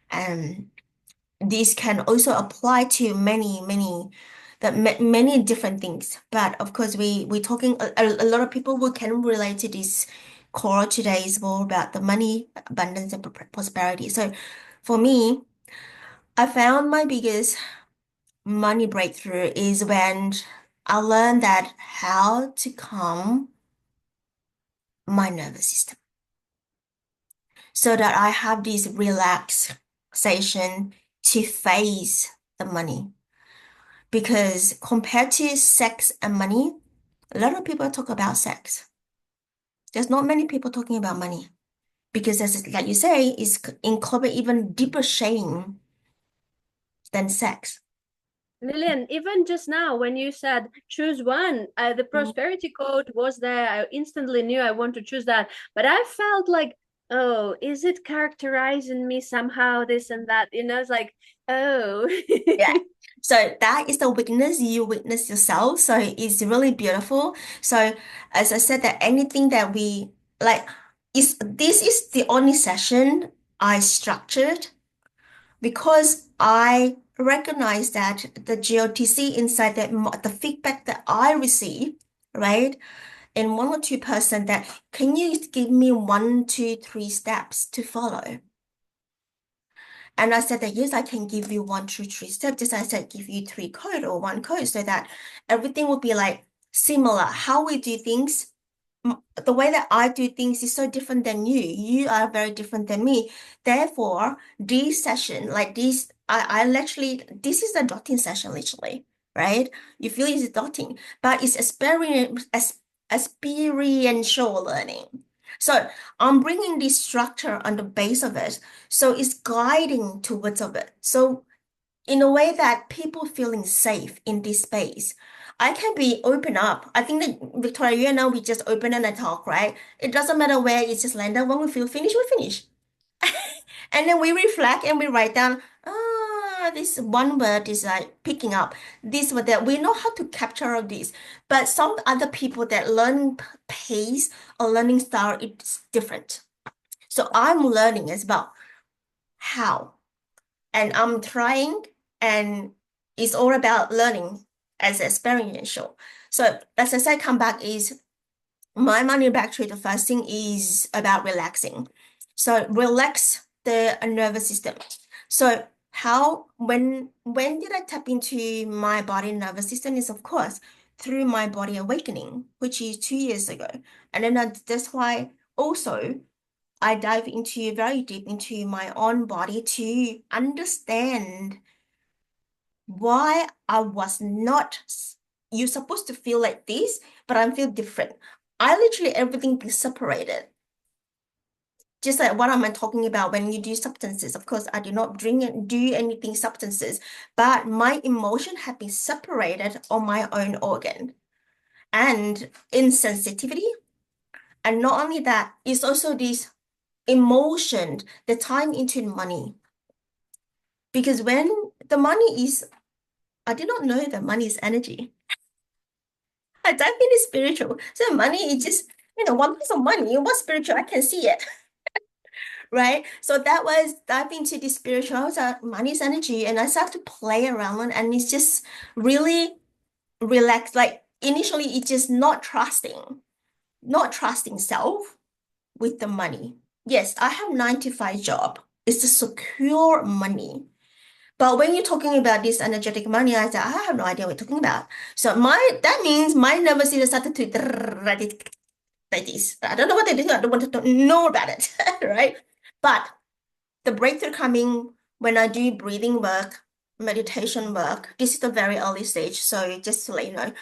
And this can also apply to many different things. But of course, we talking a lot of people who can relate to this core today is more about the money, abundance, and prosperity. So for me, I found my biggest money breakthrough is when I learned that how to calm my nervous system so that I have this relaxation to face the money. Because compared to sex and money, a lot of people talk about sex. There's not many people talking about money because, as like you say, it's incorporate even deeper shame than sex. Lilian, even just now when you said choose one, the Mm. prosperity code was there. I instantly knew I want to choose that. But I felt like, oh, is it characterizing me somehow, this and that? It's like, oh. Yeah. So that is the weakness you witness yourself. So it's really beautiful. So as I said, that anything that we like is this is the only session I structured because I recognize that the GOTC inside that the feedback that I receive, right? And 1 or 2% that can you give me 1, 2, 3 steps to follow? And I said that yes, I can give you 1, 2, 3 steps. Just I said give you 3 code or 1 code so that everything will be like similar. How we do things, the way that I do things is so different than you. You are very different than me. Therefore, this session, like this, I literally, this is a dotting session, literally, right? You feel it's dotting, but it's experiential learning. So I'm bringing this structure on the base of it. So it's guiding towards of it. So in a way that people feeling safe in this space. I can be open up. I think that Victoria, you and I, we just open and I talk, right? It doesn't matter where it's just landed. When we feel finished, we finish. And then we reflect and we write down, this one word is like picking up this word that we know how to capture all this. But some other people that learning pace or learning style, it's different. So I'm learning as well how and I'm trying, and it's all about learning as experiential. So as I said, come back is my money back to the first thing is about relaxing. So relax the nervous system. So how when did I tap into my body nervous system is of course through my body awakening, which is 2 years ago. And then that's why also I dive into very deep into my own body to understand why I was not, you're supposed to feel like this, but I feel different. I literally everything is separated. Just like what am I talking about when you do substances? Of course, I do not drink and do anything substances, but my emotion have been separated on my own organ and insensitivity. And not only that, it's also this emotion, the time into money. Because when the money is, I did not know that money is energy. I don't think it's spiritual. So money is just, one piece of money. What's spiritual? I can see it, right? So that was diving into the spiritual. I was like, money is energy. And I started to play around and it's just really relaxed. Like initially, it's just not trusting self with the money. Yes, I have 9 to 5 job. It's a secure money. But when you're talking about this energetic money, I said, I have no idea what you're talking about. So that means my nervous system started to like this. I don't know what they do. I don't want to know about it, right? But the breakthrough coming when I do breathing work, meditation work. This is the very early stage. So just to let you know,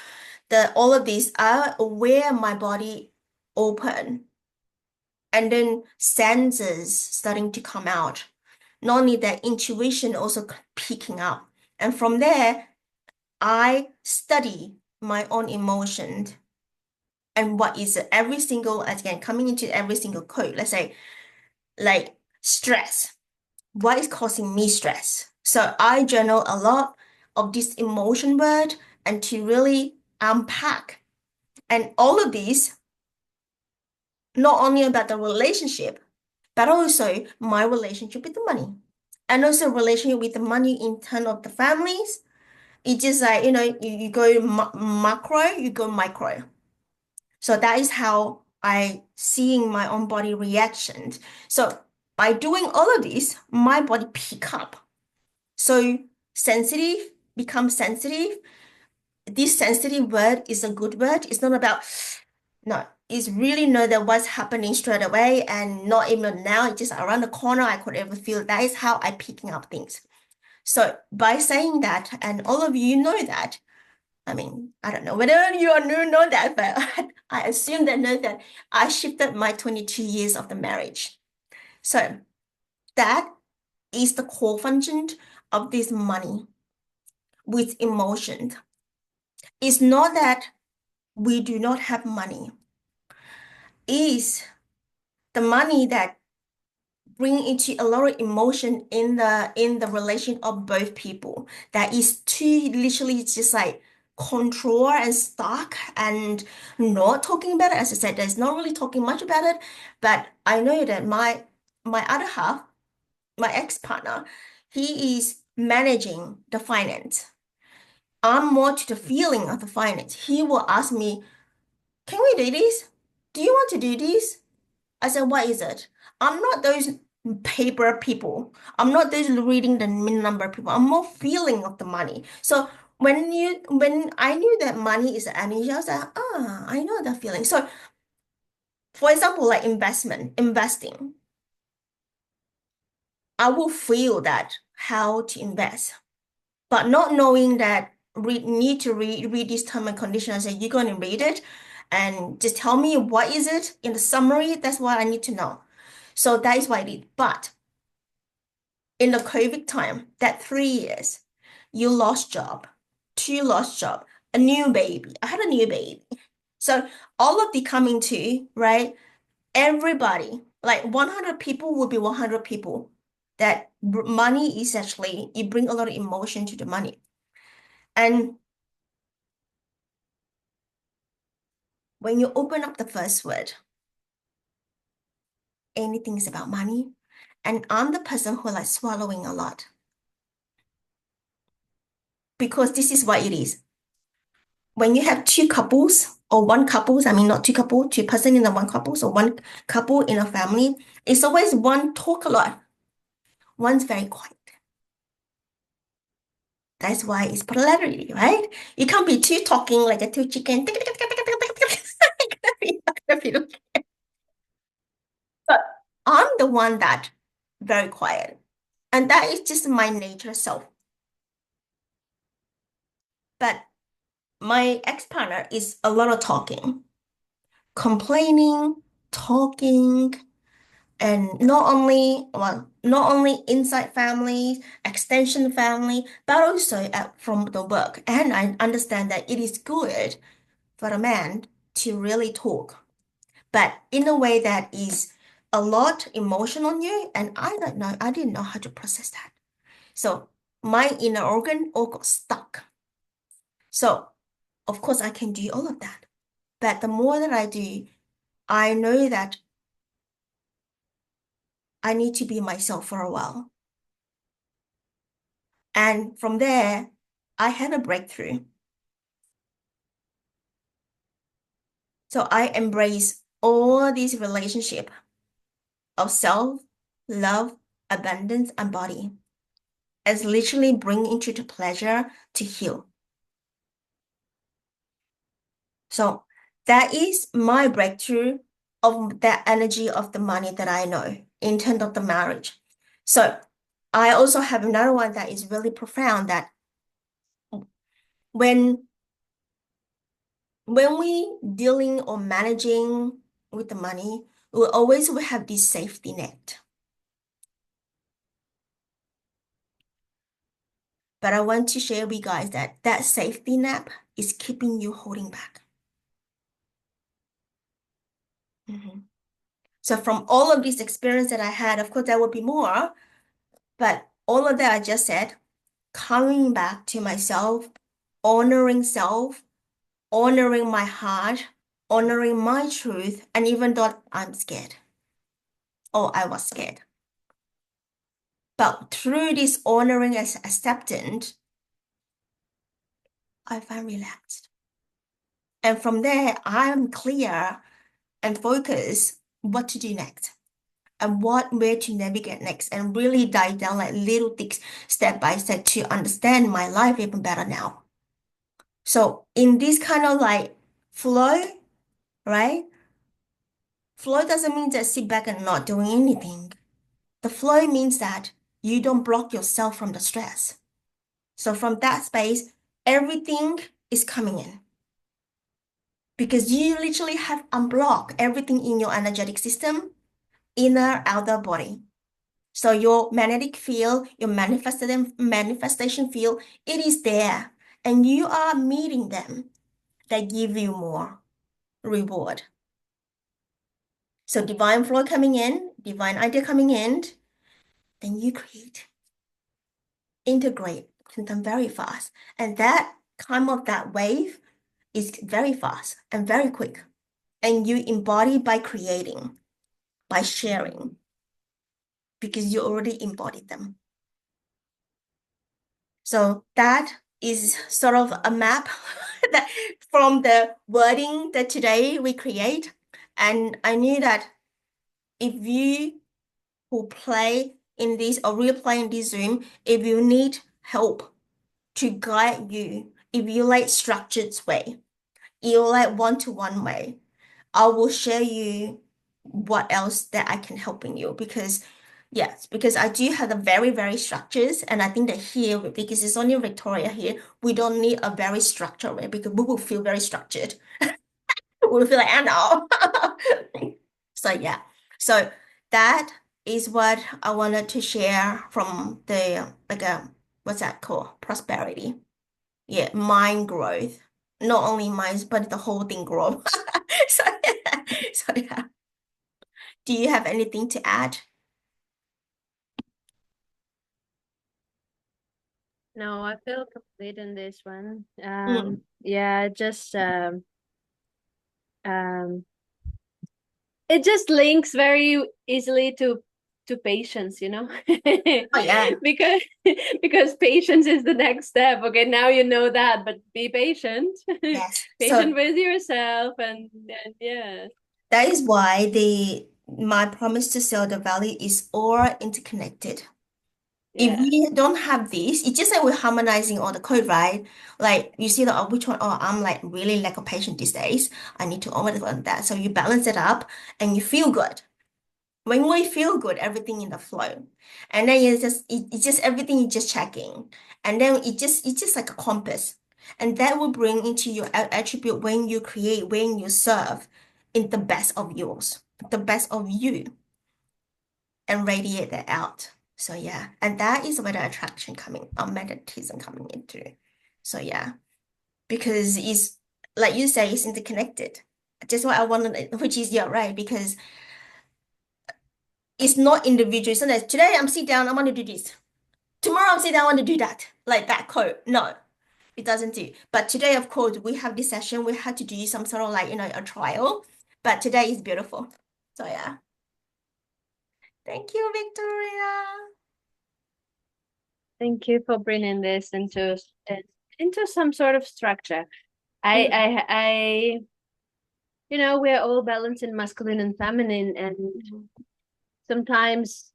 all of these are where my body open and then senses starting to come out. Not only that, intuition also picking up. And from there, I study my own emotions and what is it, every single, again, coming into every single code. Let's say, like stress. What is causing me stress? So I journal a lot of this emotion word and to really unpack. And all of these, not only about the relationship, but also my relationship with the money. And also relationship with the money in terms of the families. It's just like, you go macro, you go micro. So that is how I seeing my own body reactions. So by doing all of this, my body pick up. So sensitive becomes sensitive. This sensitive word is a good word. It's not about, no, it's really know that what's happening straight away and not even now, it's just around the corner. I could ever feel that is how I picking up things. So by saying that, and all of you know that, I mean, I don't know whether you know that, but I assume that know that I shifted my 22 years of the marriage. So that is the core function of this money with emotion. It's not that we do not have money. It's the money that bring into a lot of emotion in the relation of both people. That is too literally just like control and stuck and not talking about it. As I said, there's not really talking much about it, but I know that my other half, my ex-partner, he is managing the finance. I'm more to the feeling of the finance. He will ask me, can we do this? Do you want to do this? I said, what is it? I'm not those paper people. I'm not those reading the number people. I'm more feeling of the money. So when I knew that money is energy, I was like, I know that feeling. So for example, like investing, I will feel that how to invest, but not knowing that need to read this term and condition. I say, you're going to read it and just tell me what is it in the summary. That's what I need to know. So that is what I did. But in the COVID time, that 3 years, you lost job, two lost job, a new baby. I had a new baby. So all of the coming to, right? Everybody, like 100 people will be 100 people. That money is actually, it bring a lot of emotion to the money. And when you open up the first word, anything is about money. And I'm the person who like swallowing a lot because this is what it is. When you have two couples or one couples, I mean not two couple, two person in the one couples or one couple in a family, it's always one talk a lot, one's very quiet. That's why it's polarity, right? You can't be two talking like a two chicken. But the one that very quiet. And that is just my nature self. But my ex-partner is a lot of talking, complaining, talking, and not only inside family, extension family, but also from the work. And I understand that it is good for a man to really talk, but in a way that is a lot emotion on you. And I don't know, I didn't know how to process that. So my inner organ all got stuck. So of course I can do all of that. But the more that I do, I know that I need to be myself for a while. And from there, I had a breakthrough. So I embrace all these relationship of self, love, abundance, and body as literally bring into the pleasure to heal. So that is my breakthrough of that energy of the money that I know in terms of the marriage. So I also have another one that is really profound that when we dealing or managing with the money, we always will have this safety net. But I want to share with you guys that that safety net is keeping you holding back. Mhm. So from all of this experience that I had, of course, there will be more, but all of that I just said, coming back to myself, honoring self, honoring my heart, honoring my truth, and even though I'm scared, or I was scared. But through this honoring and acceptance, I find relaxed. And from there, I'm clear and focused what to do next and what where to navigate next and really dive down like little things step by step to understand my life even better now. So in this kind of like flow, right? Flow doesn't mean that sit back and not doing anything. The flow means that you don't block yourself from the stress. So from that space, everything is coming in because you literally have unblocked everything in your energetic system, inner, outer body. So your magnetic field, your manifestation field, it is there, and you are meeting them. They give you more reward. So divine flow coming in, divine idea coming in, then you create, integrate them very fast. And that kind of that wave is very fast and very quick. And you embody by creating, by sharing, because you already embodied them. So that is sort of a map that from the wording that today we create. And I knew that if you who play in this or will play in this Zoom, if you need help to guide you, if you like structured way, you like one-to-one way, I will share you what else that I can help in you because yes, because I do have a very, very structures and I think that here, because it's only Victoria here, we don't need a very structured way because we will feel very structured. We'll feel like, I know. So yeah, so that is what I wanted to share from the like what's that called? Prosperity. Yeah, mind growth. Not only minds, but the whole thing grow. So, so yeah. Do you have anything to add? No, I feel complete in this one. Mm. Yeah, just um it just links very easily to patience, you know. Oh yeah, because because patience is the next step. Okay, now you know that, but be patient. yes. Patient So with yourself and yeah. that is why the my promise to sell the value is all interconnected. If Yeah. we don't have this, it's just like we're harmonizing all the code, right? Like you see that oh, which one, oh, I'm like really lack of patience these days. I need to overcome that. So you balance it up and you feel good. When we feel good, everything in the flow. And then it's just everything is just checking. And then it's just like a compass. And that will bring into your attribute when you create, when you serve in the best of yours, the best of you, and radiate that out. So yeah, and that is where the attraction coming, magnetism coming into. So yeah, because it's like you say, it's interconnected. Just what I wanted, which is you're right, because it's not individual. So that today I'm sit down, I want to do this. Tomorrow I'm sit down, I want to do that. Like that quote. No, it doesn't do. But today, of course, we have this session. We had to do some sort of like, a trial. But today is beautiful. So yeah. Thank you, Victoria. Thank you for bringing this into some sort of structure. I we're all balanced in masculine and feminine, and Mhm. sometimes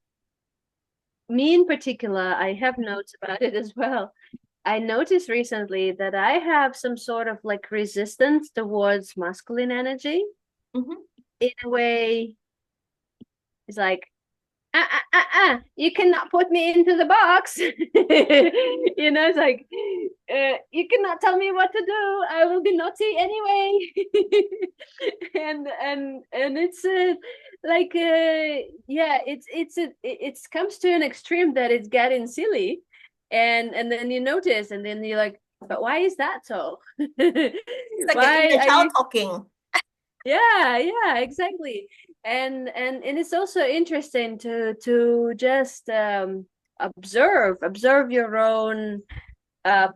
me in particular, I have notes about it as well. I noticed recently that I have some sort of like resistance towards masculine energy. Mhm. In a way, it's like, you cannot put me into the box. It's like, you cannot tell me what to do. I will be naughty anyway. And it's like yeah, it comes to an extreme that it's getting silly, and then you notice, and then you're like, but why is that so? It's like an Why inner are child you? talking. Yeah, exactly. And it's also interesting to just observe your own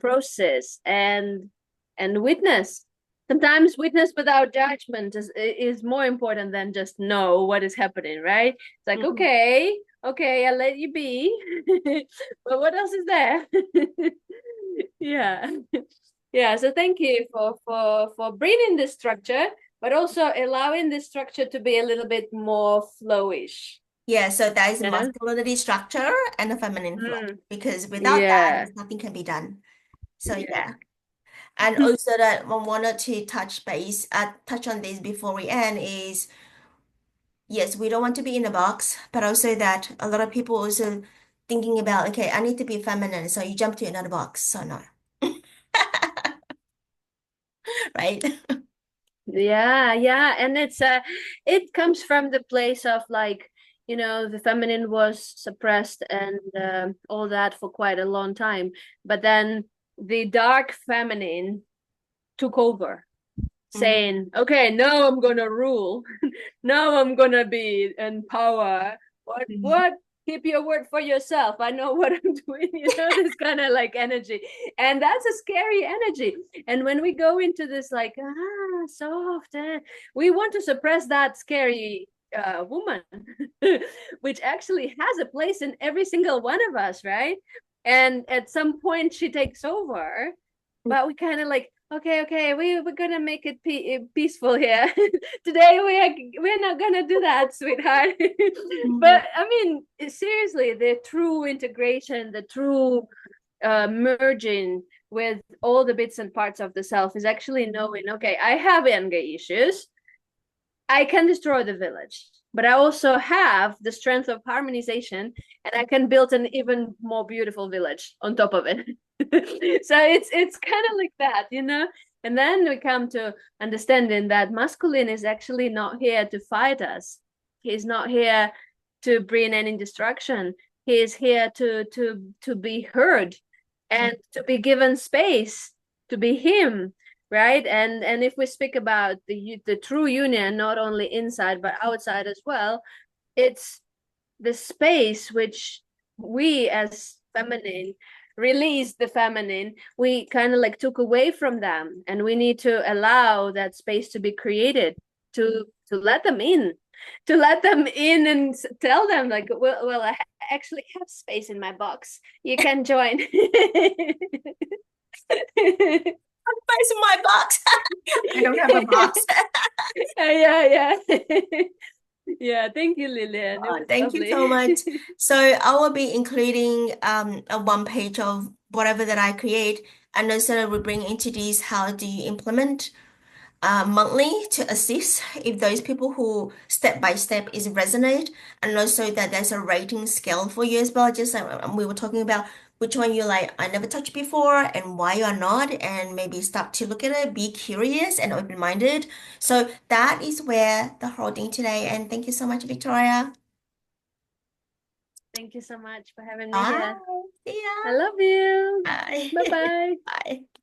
process, and witness. Sometimes witness without judgment is more important than just know what is happening, right? It's like, Mhm. okay, I'll let you be. But what else is there? Yeah. Yeah, so thank you for bringing this structure, but also allowing this structure to be a little bit more flowish. Yeah, so that is Yeah. masculinity structure and the feminine flow. Mm, Because without that, yeah. there's nothing can be done. So Yeah. yeah. And also that one wanted to touch on this before we end is yes, we don't want to be in a box, but also that a lot of people also thinking about, okay, I need to be feminine, so you jump to another box. So no, right? Yeah, and it comes from the place of like, the feminine was suppressed and all that for quite a long time, but then the dark feminine took over, Mm, saying, okay, now I'm gonna rule. Now I'm gonna be in power. mm, What? Keep your word for yourself. I know what I'm doing. This kind of like energy. And that's a scary energy. And when we go into this like, soft, we want to suppress that scary woman, which actually has a place in every single one of us, right? And at some point she takes over, but we kind of like, okay, we're gonna make it peaceful here. Today we're not gonna do that, sweetheart. mm. But I mean, seriously, the true integration, the true merging with all the bits and parts of the self is actually knowing, okay, I have anger issues. I can destroy the village, but I also have the strength of harmonization, and I can build an even more beautiful village on top of it. So it's kind of like that. And then we come to understanding that masculine is actually not here to fight us. He's not here to bring any destruction. He is here to be heard and to be given space to be him, right? And if we speak about the true union, not only inside but outside as well, it's the space which we as feminine release the feminine, we kind of like took away from them, and we need to allow that space to be created, to let them in, and tell them like, well, I actually have space in my box, you can join. Where's my box? I don't have a box. Yeah. Yeah, thank you, Lilian. It was Thank you lovely. so much. So I will be including a one page of whatever that I create, and also we bring into this how do you implement monthly to assist if those people who step by step is resonate, and also that there's a rating scale for you as well. Just like we were talking about which one you like, I never touched before, and why you're not, and maybe start to look at it, be curious and open-minded. So that is where the whole thing today. And thank you so much, Victoria. Thank you so much for having me Bye. here. See I ya. love you. Bye. Bye bye. Bye.